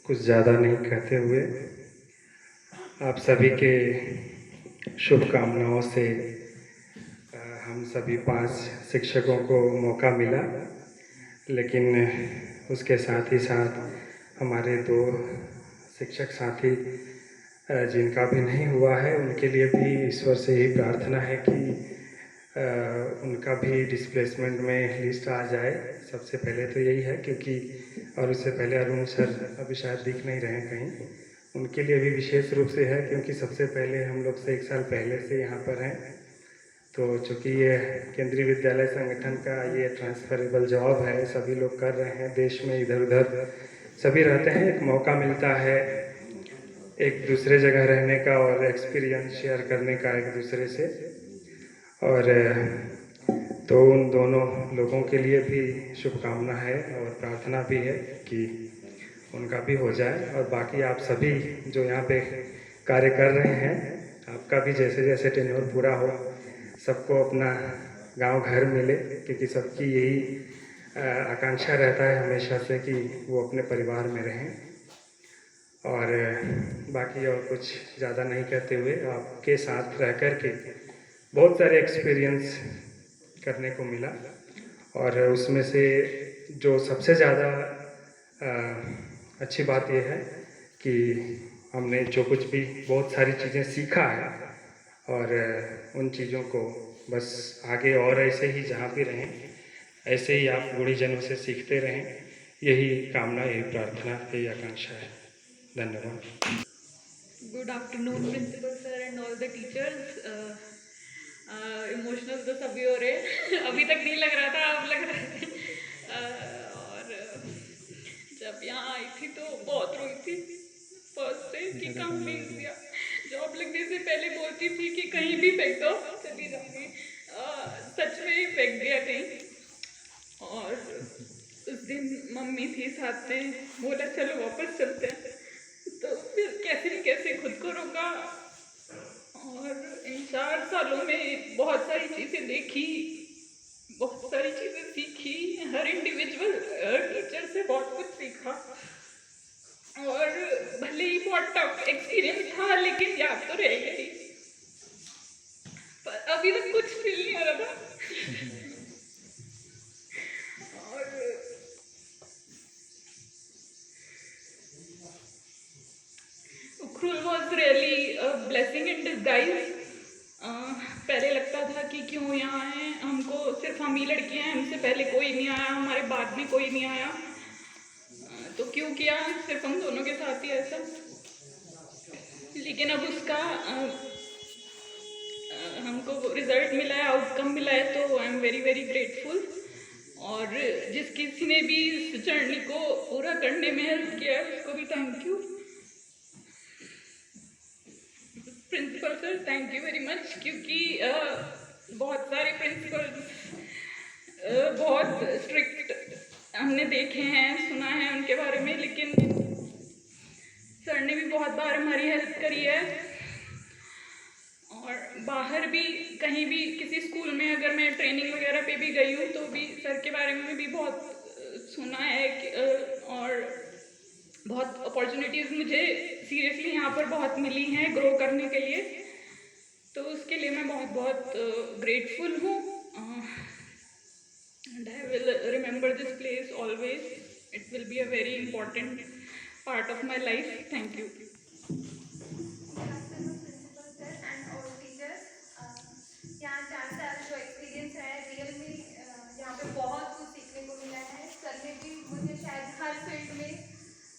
कुछ ज़्यादा नहीं कहते हुए आप सभी के शुभकामनाओं से हम सभी 5 शिक्षकों को मौका मिला, लेकिन उसके साथ ही साथ हमारे 2 शिक्षक साथी जिनका भी नहीं हुआ है, उनके लिए भी ईश्वर से यही प्रार्थना है कि उनका भी डिस्प्लेसमेंट में लिस्ट आ जाए। सबसे पहले तो यही है, क्योंकि और उससे पहले अरुण सर अभी शायद दिख नहीं रहे हैं कहीं, उनके लिए भी विशेष रूप से है, क्योंकि सबसे पहले हम लोग से 1 साल पहले से यहाँ पर हैं। तो चूँकि ये केंद्रीय विद्यालय संगठन का ये ट्रांसफरेबल जॉब है, सभी लोग कर रहे हैं, देश में इधर उधर सभी रहते हैं, एक मौका मिलता है एक दूसरे जगह रहने का और एक्सपीरियंस शेयर करने का एक दूसरे से। और तो उन दोनों लोगों के लिए भी शुभकामना है और प्रार्थना भी है कि उनका भी हो जाए। और बाकी आप सभी जो यहाँ पे कार्य कर रहे हैं, आपका भी जैसे जैसे टेन्योर पूरा हो, सबको अपना गांव घर मिले, क्योंकि सबकी यही आकांक्षा रहता है हमेशा से कि वो अपने परिवार में रहें। और बाकी और कुछ ज़्यादा नहीं कहते हुए, आपके साथ रह कर के बहुत सारे एक्सपीरियंस करने को मिला, और उसमें से जो सबसे ज़्यादा अच्छी बात यह है कि हमने जो कुछ भी बहुत सारी चीज़ें सीखा है, और उन चीज़ों को बस आगे और ऐसे ही जहाँ भी रहें, ऐसे ही आप गुणीजनों से सीखते रहें, यही कामना, यही प्रार्थना, यही आकांक्षा है। धन्यवाद। Good afternoon principal sir and all the teachers. Emotional तो सभी हो रहे हैं अभी तक नहीं लग रहा था, अब लग रहा है। और जब यहाँ आई थी तो बहुत रोई थी फर्स्ट डे कि काम नहीं दिया। जॉब लगने से पहले बोलती थी कि कहीं भी फेंक दो, चली जाऊंगी। सच में ही फेंक दिया कहीं। और उस दिन मम्मी थी साथ में, बोला चलो वापस चलते हैं, तो फिर कैसे न कैसे खुद को रोका। और इन 4 सालों में बहुत सारी चीज़ें देखी, बहुत सारी चीज़ें सीखी, हर इंडिविजुअल टीचर से बहुत कुछ सीखा। और भले ही बहुत टफ एक्सपीरियंस था, लेकिन याद तो रह गई। पर अभी तक कुछ फील नहीं हो रहा था। और Ukhrul was really blessing in disguise. पहले लगता था कि क्यों यहाँ आए, हमको सिर्फ हम ही लड़कियां हैं, हमसे पहले कोई नहीं आया, हमारे बाद भी कोई नहीं आया, तो क्यों किया सिर्फ हम दोनों के साथ ही ऐसा। लेकिन अब उसका हमको रिजल्ट मिला है, आउटकम मिला है, तो I am very very grateful. और जिस किसी ने भी इस जर्नी को पूरा करने में हेल्प किया है, उसको भी thank you. Principal sir thank you very much, क्योंकि बहुत सारे प्रिंसिपल्स बहुत स्ट्रिक्ट हमने देखे हैं, सुना है उनके बारे में, लेकिन सर ने भी बहुत बार हमारी हेल्प करी है। और बाहर भी कहीं भी किसी स्कूल में अगर मैं ट्रेनिंग वगैरह पे भी गई हूँ, तो भी सर के बारे में भी बहुत सुना है और बहुत अपॉर्चुनिटीज़ मुझे सीरियसली यहाँ पर बहुत मिली हैं ग्रो करने के लिए, तो उसके लिए मैं बहुत बहुत ग्रेटफुल हूँ। And I will remember this place always, it will be a very important part of my life. Thank you. यहाँ 4 साल जो एक्सपीरियंस है, रियल में यहाँ पे बहुत कुछ सीखने को मिला है। सर ने भी मुझे शायद हर फील्ड में,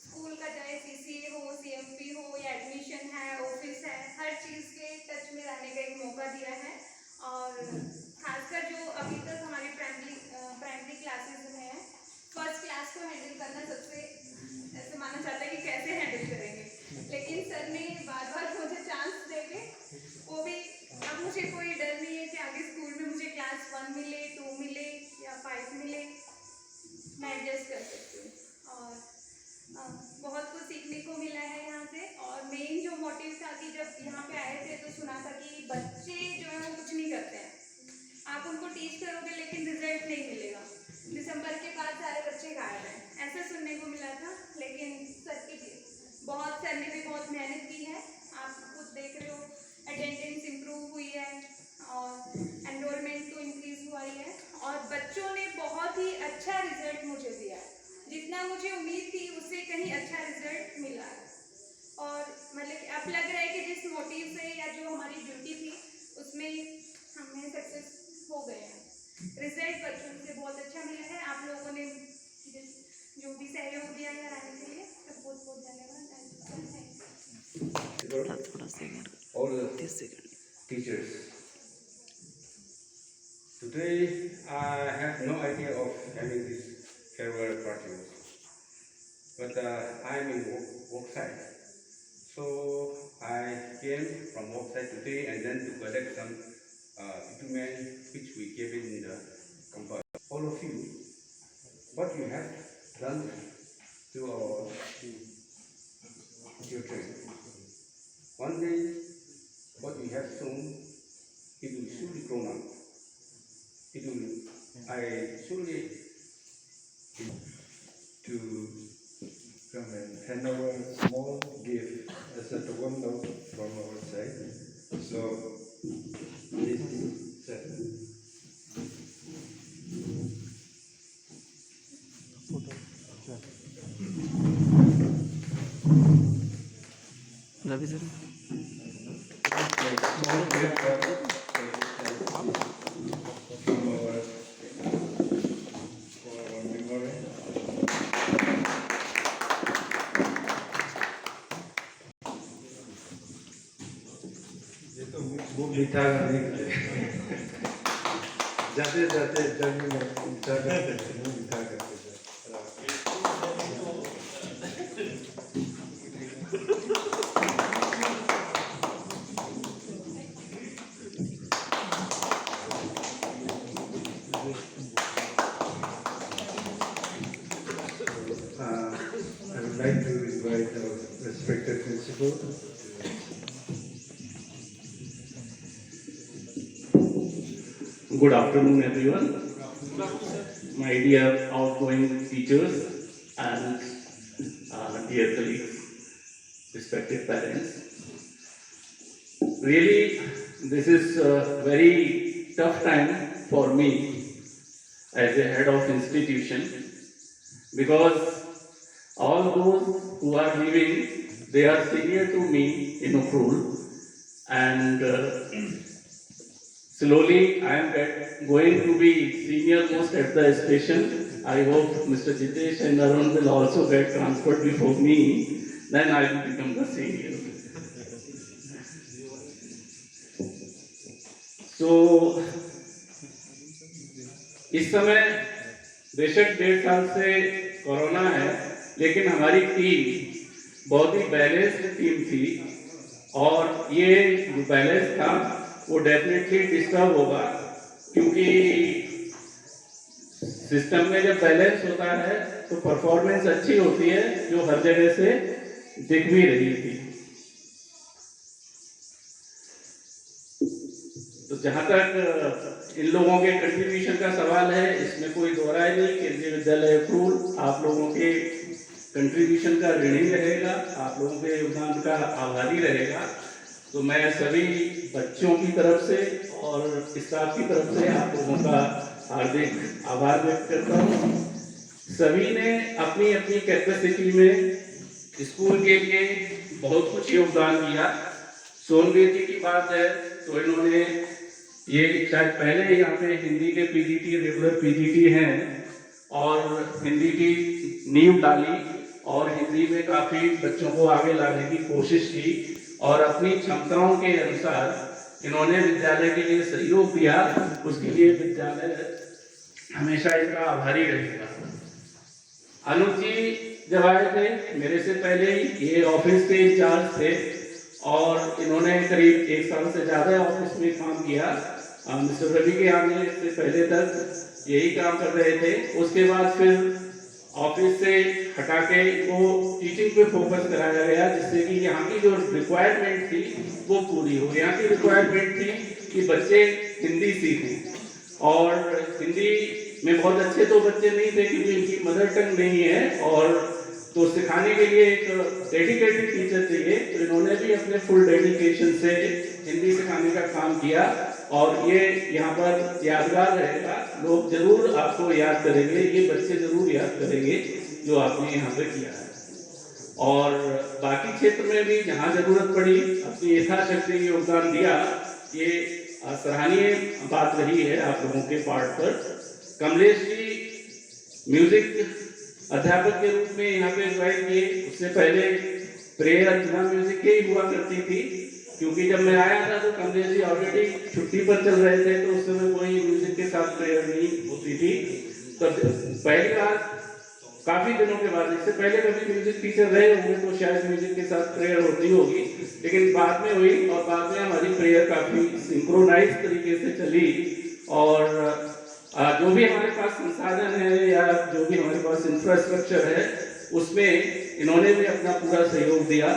स्कूल का चाहे सीसीए हो, सीएमपी हो, या एडमिशन है, ऑफिस है, हर चीज़ के टच में रहने का एक मौका दिया है। और खासकर जो अभी तक हमारी प्राइमरी क्लासेस में है, फर्स्ट क्लास को हैंडल करना सबसे ऐसे माना जाता है कि कैसे हैंडल करेंगे, लेकिन सर ने बार बार मुझे चांस देके, वो भी अब मुझे कोई डर नहीं है कि आगे स्कूल में मुझे क्लास 1 मिले, 2 मिले या 5 मिले, मैं एडजस्ट कर सकती हूँ। और बहुत कुछ सीखने को मिला है यहाँ से। और मेन जो मोटिव था कि जब यहाँ पे आए थे तो सुना था कि बच्चे जो है सर ने भी बहुत मेहनत की है, आप खुद देख रहे हो, अटेंडेंस इम्प्रूव हुई है और एनरोलमेंट तो इंक्रीज हुआ ही है और बच्चों ने बहुत ही अच्छा रिजल्ट मुझे दिया है। जितना मुझे उम्मीद थी उससे कहीं अच्छा रिजल्ट मिला है और मतलब अब लग रहा है कि जिस मोटिव से या जो हमारी ड्यूटी थी उसमें हमें सक्सेस हो गए हैं। रिजल्ट बच्चों से बहुत अच्छा मिला है। आप लोगों ने जो भी सहयोग दिया है आने के लिए सब बहुत बहुत धन्यवाद। All the teachers. Today I have no idea of having this farewell party, but I am in worksite. So I came from worksite today and then to collect some equipment which we gave in the campus. All of you, what you have done to our children. One day, what we have shown, it will surely grow up. It will, I surely to come and hand over a small gift as a token note from our side. So, please, sir. Ravi sir Small gift for our memory. ये तो वो मीठा नहीं जाते जाते journey में मीठा करते मीठा करते I would like to invite our respected principal. Good afternoon, everyone. My dear outgoing teachers and dear colleagues, respected parents. Really, this is a very tough time for me as a head of institution because all those who are leaving, they are senior to me in Ukhrul and slowly I am going to be senior most at the station. I hope Mr. Jitesh and Arun will also get transferred before me, then I will become the senior. So, इस समय बेशक 1.5 साल से corona है, लेकिन हमारी team बहुत ही balanced team थी और ये जो बैलेंस था वो डेफिनेटली डिस्टर्ब होगा क्योंकि सिस्टम में जब बैलेंस होता है तो परफॉर्मेंस अच्छी होती है जो हर जगह से दिख भी रही थी। तो जहाँ तक इन लोगों के कंट्रीब्यूशन का सवाल है, इसमें कोई दो राय नहीं। केंद्रीय विद्यालय उखरूल आप लोगों के कंट्रीब्यूशन का ऋणी रहेगा, आप लोगों के योगदान का आभारी रहेगा। तो मैं सभी बच्चों की तरफ से और स्टाफ की तरफ से आप लोगों का हार्दिक आभार व्यक्त करता हूँ। सभी ने अपनी अपनी कैपेसिटी में स्कूल के लिए बहुत कुछ योगदान किया। सोनवेदी की बात है तो इन्होंने ये शायद पहले यहाँ पे हिंदी के पीजीटी रेगुलर पीजीटी हैं और हिंदी की नींव डाली और हिंदी में काफ़ी बच्चों को आगे लाने की कोशिश की और अपनी क्षमताओं के अनुसार इन्होंने विद्यालय के लिए सहयोग दिया। उसके लिए विद्यालय हमेशा इनका आभारी रहेगा। अनुज जी जब आए थे मेरे से पहले ही ये ऑफिस के इंचार्ज थे और इन्होंने करीब 1 साल से ज़्यादा ऑफिस में काम किया। मिस्टर रवि के आने से पहले तक यही काम कर रहे थे। उसके बाद फिर ऑफिस से हटा के इनको टीचिंग पे फोकस कराया गया जिससे कि यहाँ की जो रिक्वायरमेंट थी वो पूरी हो। यहाँ की रिक्वायरमेंट थी कि बच्चे हिंदी सीखें और हिंदी में बहुत अच्छे तो बच्चे नहीं थे क्योंकि इनकी मदर टंग नहीं है और तो सिखाने पढ़ाने के लिए एक डेडिकेटेड टीचर चाहिए, तो इन्होंने भी अपने फुल डेडिकेशन से हिंदी सिखाने का काम किया और ये यहाँ पर यादगार रहेगा। लोग जरूर आपको याद करेंगे, ये बच्चे जरूर याद करेंगे जो आपने यहाँ पे किया है। और बाकी क्षेत्र में भी जहाँ जरूरत पड़ी अपनी यथाशक्ति योगदान दिया, ये सराहनीय बात रही है आप लोगों के पार्ट पर। कमलेश जी म्यूजिक अध्यापक के रूप में यहाँ पे ज्वाइन किए, उससे पहले प्रेयर अर्चना म्यूजिक के ही हुआ करती थी, क्योंकि जब मैं आया था तो कमलेश जी ऑलरेडी छुट्टी पर चल रहे थे, तो उस समय कोई म्यूजिक के साथ प्रेयर नहीं होती थी। तो पहली बार काफी दिनों के बाद, इससे पहले कभी म्यूजिक टीचर रहे होंगे तो शायद म्यूजिक के साथ प्रेयर होती होगी, लेकिन बाद में हुई और बाद में हमारी प्रेयर काफी सिंक्रोनाइज तरीके से चली। और जो भी हमारे पास संसाधन है या जो भी हमारे पास इंफ्रास्ट्रक्चर है उसमें इन्होंने भी अपना पूरा सहयोग दिया,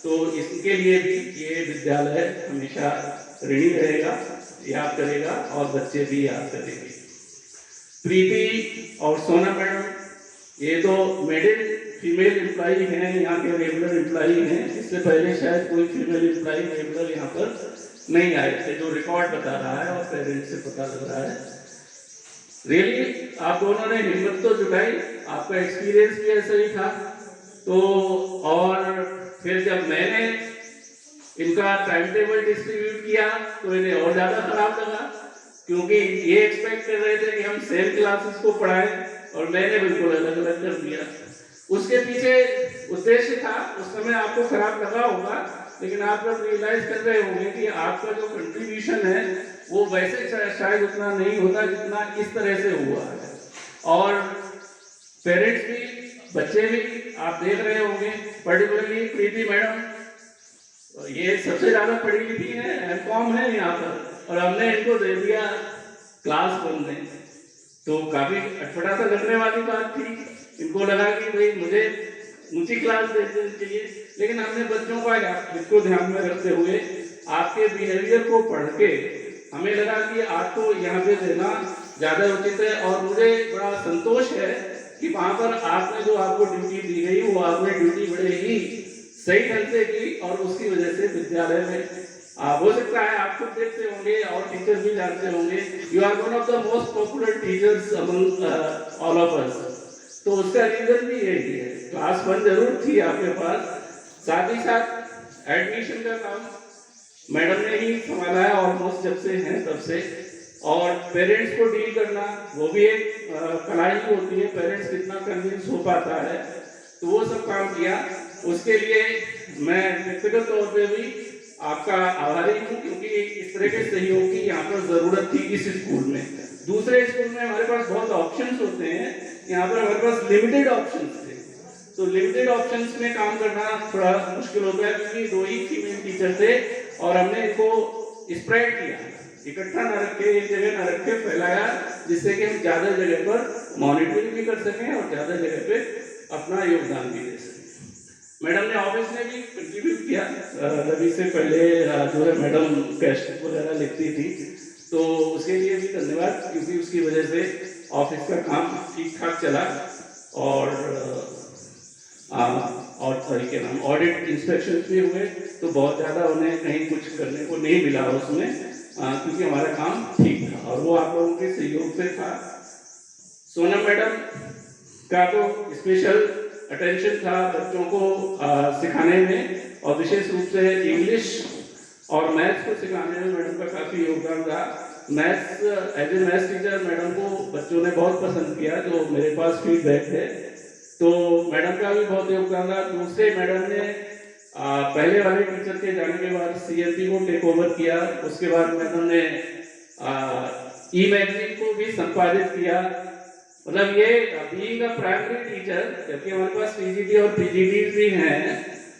तो इसके लिए भी ये विद्यालय हमेशा ऋणी रहेगा, याद करेगा और बच्चे भी याद करेंगे। प्रीति और सोना मैडम ये तो मेडल फीमेल एम्प्लॉई हैं, यहाँ के रेगुलर एम्प्लॉई हैं। इससे पहले शायद कोई फीमेल एम्प्लॉई रेगुलर यहाँ पर नहीं आए थे, जो रिकॉर्ड बता रहा है और पेरेंट्स से पता लग रहा है। रियली आप दोनों ने हिम्मत तो जुटाई, आपका एक्सपीरियंस भी ऐसा ही था। तो और फिर जब मैंने इनका टाइम टेबल डिस्ट्रीब्यूट किया तो इन्हें और ज़्यादा खराब लगा, क्योंकि ये एक्सपेक्ट कर रहे थे कि हम सेम क्लासेस को पढ़ाएं और मैंने बिल्कुल अलग अलग कर दिया। उसके पीछे उद्देश्य था, उस समय आपको खराब लगा होगा, लेकिन आप लोग रियलाइज कर रहे होंगे कि आपका जो कंट्रीब्यूशन है वो वैसे शायद उतना नहीं होता जितना इस तरह से हुआ है। और पेरेंट्स भी, बच्चे भी आप देख रहे होंगे, पर्टिकुलरली प्रीति मैडम, ये सबसे ज्यादा पढ़ी लिखी है, एमकॉम है यहाँ पर, और हमने इनको दे दिया क्लास 1 में, तो काफी अटपटा सा लगने वाली बात थी। इनको लगा कि भाई मुझे ऊंची क्लास दे देनी चाहिए, लेकिन हमने बच्चों को इसको ध्यान में रखते हुए आपके बिहेवियर को पढ़ के हमें लगा कि आपको यहाँ पे देना ज्यादा उचित है। और मुझे बड़ा संतोष है कि वहां पर आपने जो आपको ड्यूटी दी गई वो आपने ड्यूटी बड़े ही सही ढंग से की, और उसकी वजह से विद्यालय में हो सकता है आप खुद देखते होंगे और टीचर भी जानते होंगे, you are one of the most popular teachers among all of us. तो उसका रीजन भी यही है, क्लास 1 जरूर थी आपके पास, साथ ही साथ एडमिशन का काम मैडम ने ही संभाला है ऑलमोस्ट जब से हैं तब से। और पेरेंट्स को डील करना वो भी एक कला ही होती है, पेरेंट्स कितना कन्विंस हो पाता है, तो वो सब काम किया। उसके लिए मैं व्यक्तिगत तौर पे भी आपका आभारी हूँ, क्योंकि इस तरह के सहयोग की यहाँ पर जरूरत थी इस स्कूल में। दूसरे स्कूल में हमारे पास बहुत ऑप्शंस होते हैं, यहाँ पर हमारे पास लिमिटेड ऑप्शंस थे, तो लिमिटेड ऑप्शंस में काम करना थोड़ा मुश्किल होता है, क्योंकि 2 ही फीमेल टीचर थे और हमने इनको स्प्रेड किया, इकट्ठा ना रखे, एक जगह ना रखे, फैलाया, जिससे कि हम ज्यादा जगह पर मॉनिटरिंग भी कर सकें और ज्यादा जगह पे अपना योगदान भी दे सकें। मैडम ने ऑफिस में भी कंट्रीब्यूट किया, रवि से पहले जो है मैडम टेस्ट वगैरह लिखती थी, तो उसके लिए भी धन्यवाद, क्योंकि उसकी वजह से ऑफिस का काम ठीक ठाक चला। और तरीके नाम ऑडिट इंस्पेक्शन भी हुए, तो बहुत ज़्यादा उन्हें कहीं कुछ करने को नहीं मिला उसमें, क्योंकि हमारा काम ठीक था और वो आप लोगों के सहयोग से था। सोनम मैडम का तो स्पेशल अटेंशन था बच्चों को सिखाने में, और विशेष रूप से इंग्लिश और मैथ्स को सिखाने में मैडम का काफ़ी योगदान रहा। Maths as a maths teacher madam को बच्चों ने बहुत पसंद किया, जो मेरे पास फीडबैक है, तो मैडम का भी बहुत योगदान रहा। दूसरे मैडम ने पहले वाले टीचर के जाने के बाद CMP को टेक ओवर किया, उसके बाद मैडम ने ई-मैगजीन को भी संपादित किया। मतलब ये बीइंग अ प्राइमरी टीचर, जबकि हमारे पास PGT और PGDs भी हैं,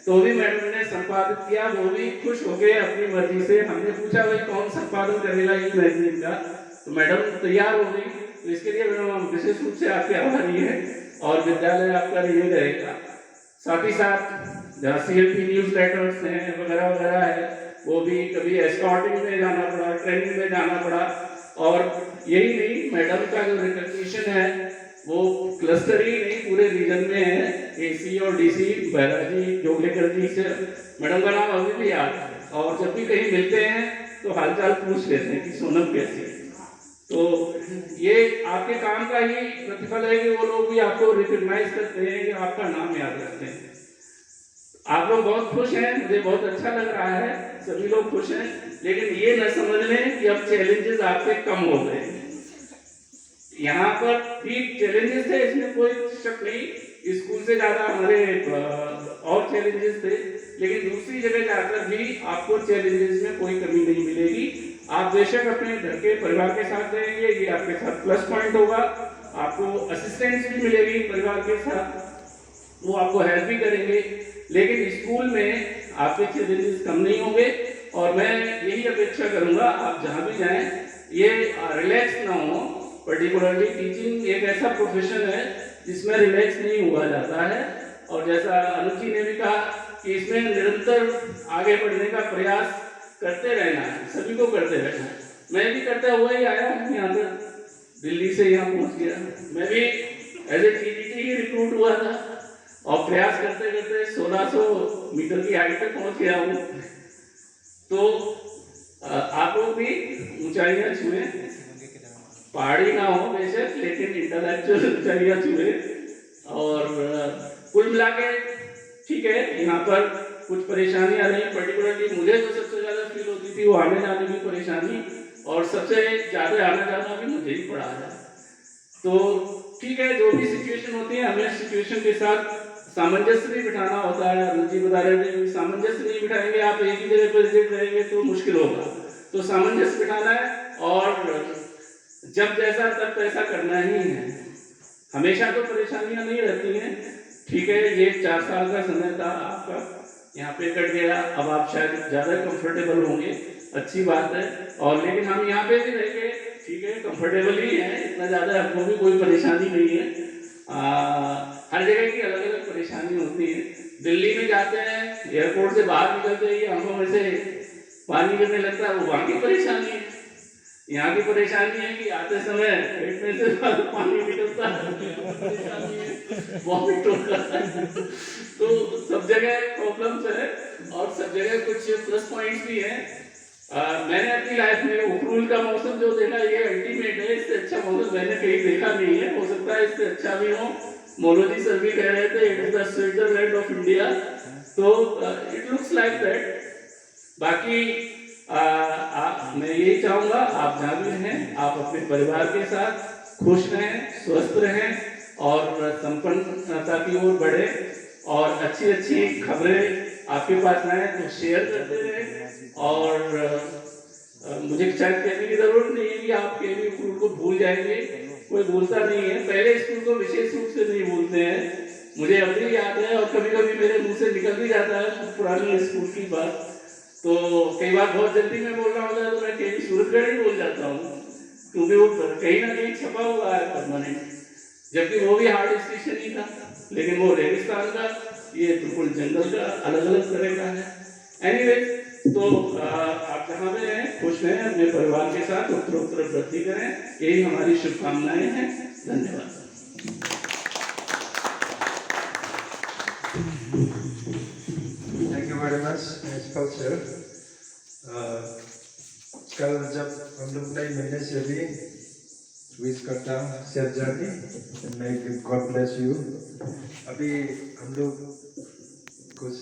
तो भी मैडम ने संपादित किया, वो भी खुश हो गए अपनी मर्जी से। हमने पूछा भाई कौन संपादन करेगा ई-मैगजीन का, तो मैडम तैयार हो गई। तो इसके लिए मैडम हम विशेष रूप से आपके आभारी हैं और विद्यालय आपका ऋणी रहेगा। साथ ही साथ जहाँ CMP न्यूज लेटर्स हैं वगैरह वगैरह है, वो भी कभी एस्कॉर्टिंग में जाना पड़ा, ट्रेनिंग में जाना पड़ा, और यही नहीं, मैडम का जो रिकग्निशन है वो क्लस्टर ही नहीं पूरे रीजन में है। एसी और डीसी बैराजी जोगलेकर जी से मैडम का नाम अभी भी याद है, और जब भी कहीं मिलते हैं तो हालचाल पूछ लेते हैं कि सोनम कैसी है। तो ये आपके काम का ही प्रतिफल है कि वो लोग भी आपको रिकॉग्नाइज करते हैं, कि आपका नाम याद रखते हैं। आप लोग बहुत खुश हैं, मुझे बहुत अच्छा लग रहा है, सभी लोग खुश हैं, लेकिन ये न समझ लें कि अब चैलेंजेस आपसे कम हो गए। यहाँ पर भी चैलेंजेस थे, इसमें कोई शक नहीं, स्कूल से ज्यादा हमारे और चैलेंजेस थे, लेकिन दूसरी जगह जाकर भी आपको चैलेंजेस में कोई कमी नहीं मिलेगी। आप बेशक अपने घर के परिवार के साथ रहेंगे, ये आपके साथ प्लस पॉइंट होगा। आपको असिस्टेंस भी मिलेगी परिवार के साथ, वो आपको हेल्प भी करेंगे, लेकिन स्कूल में आपके चैलेंजेस कम नहीं होंगे। और मैं यही अपेक्षा करूंगा आप जहां भी जाएं ये रिलैक्स ना हो। पर्टिकुलरली टीचिंग एक ऐसा प्रोफेशन है जिसमें रिलैक्स नहीं हुआ जाता है, और जैसा अनुज जी ने भी कहा कि इसमें निरंतर आगे बढ़ने का प्रयास करते रहना है, सभी को करते रहना है। मैं भी करता हुआ ही आया हूँ यहाँ तक, दिल्ली से यहाँ पहुँच गया। मैं भी एज ए टीजीटी ही रिक्रूट हुआ था, और प्रयास करते करते 1600 मीटर की हाइट तक पहुँच गया हूँ। तो आप लोग भी ऊंचाइयाँ छुए, पहाड़ी ना हो बेशक, लेकिन इंटेलेक्चुअल ऊंचाइयाँ छुए। और कुल मिला के ठीक है, यहाँ पर कुछ परेशानियां रही। पर्टिकुलरली मुझे जो सबसे ज्यादा फील होती थी वो आने जाने की परेशानी, और सबसे ज्यादा आना जाना भी मुझे ही पड़ा है। तो ठीक है, जो भी सिचुएशन होती है हमें सिचुएशन के साथ सामंजस्य भी बिठाना होता है। रुचि बता रहे थे, सामंजस्य नहीं बिठाएंगे, आप एक ही जगह पर स्थित रहेंगे तो मुश्किल होगा। तो सामंजस्य बिठाना है, और जब जैसा तब तैसा करना ही है। हमेशा तो परेशानियां नहीं रहती हैं। ठीक है, ये 4 साल का समय था आपका, यहाँ पे कट गया, अब आप शायद ज़्यादा कंफर्टेबल होंगे, अच्छी बात है। और लेकिन हम यहाँ पे भी रहेंगे, ठीक है, कंफर्टेबल ही है, इतना ज़्यादा हमको भी कोई परेशानी नहीं है। हर जगह की अलग अलग परेशानी होती है। दिल्ली में जाते हैं, एयरपोर्ट से बाहर निकलते ही आंखों में से पानी गिरने लगता है, वो वहाँ की परेशानी है। यहाँ की परेशानी है कि आते समय पेट में से पानी निकलता है, वॉमिट होता है। तो सब जगह प्रॉब्लम्स है, और सब जगह कुछ प्लस पॉइंट्स भी हैं। मैंने अपनी लाइफ में उखरूल का मौसम जो देखा, ये अल्टीमेट है, इससे अच्छा मौसम मैंने कहीं देखा नहीं है। हो सकता है इससे अच्छा भी हो। मोनोजी सर भी कह रहे थे it is the Switzerland of India, तो इट लुक्स लाइक दैट। बाकी मैं यही चाहूँगा आप जहाँ भी रहें, आप अपने परिवार के साथ खुश रहें, स्वस्थ रहें, और संपन्नता की ओर बढ़े, और अच्छी अच्छी खबरें आपके पास आए तो शेयर करते रहें। और मुझे शायद कहने की जरूरत नहीं है कि आप केवी स्कूल को भूल जाएंगे, कोई भूलता नहीं है। पहले स्कूल को विशेष रूप से नहीं भूलते हैं, मुझे अभी याद है, और कभी कभी मेरे मुंह से निकल भी जाता है पुरानी स्कूल की बात। तो कई बार बहुत जल्दी में बोल रहा होता है तो मैं केवी सूरतगढ़ ही बोल जाता हूँ, क्योंकि वो कहीं ना कहीं छपा हुआ है परमानेंट, जबकि वो भी हार्ड स्टेशन ही था, लेकिन वो रेगिस्तान का, ये बिल्कुल जंगल का, अलग अलग तरह का है। एनीवे, तो आप जहाँ भी रहें खुश रहें, अपने परिवार के साथ उत्तरोत्तर वृद्धि करें, यही हमारी शुभकामनाएं हैं। धन्यवाद। Thank you very much principal sir. कल जब हम लोग नए महीने से भी विश करता हूँ सेफ जर्नी, मैं गॉड ब्लेस यू। अभी हम लोग कुछ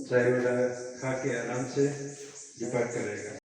चाय वगैरह खा के आराम से डिपार्ट करेगा।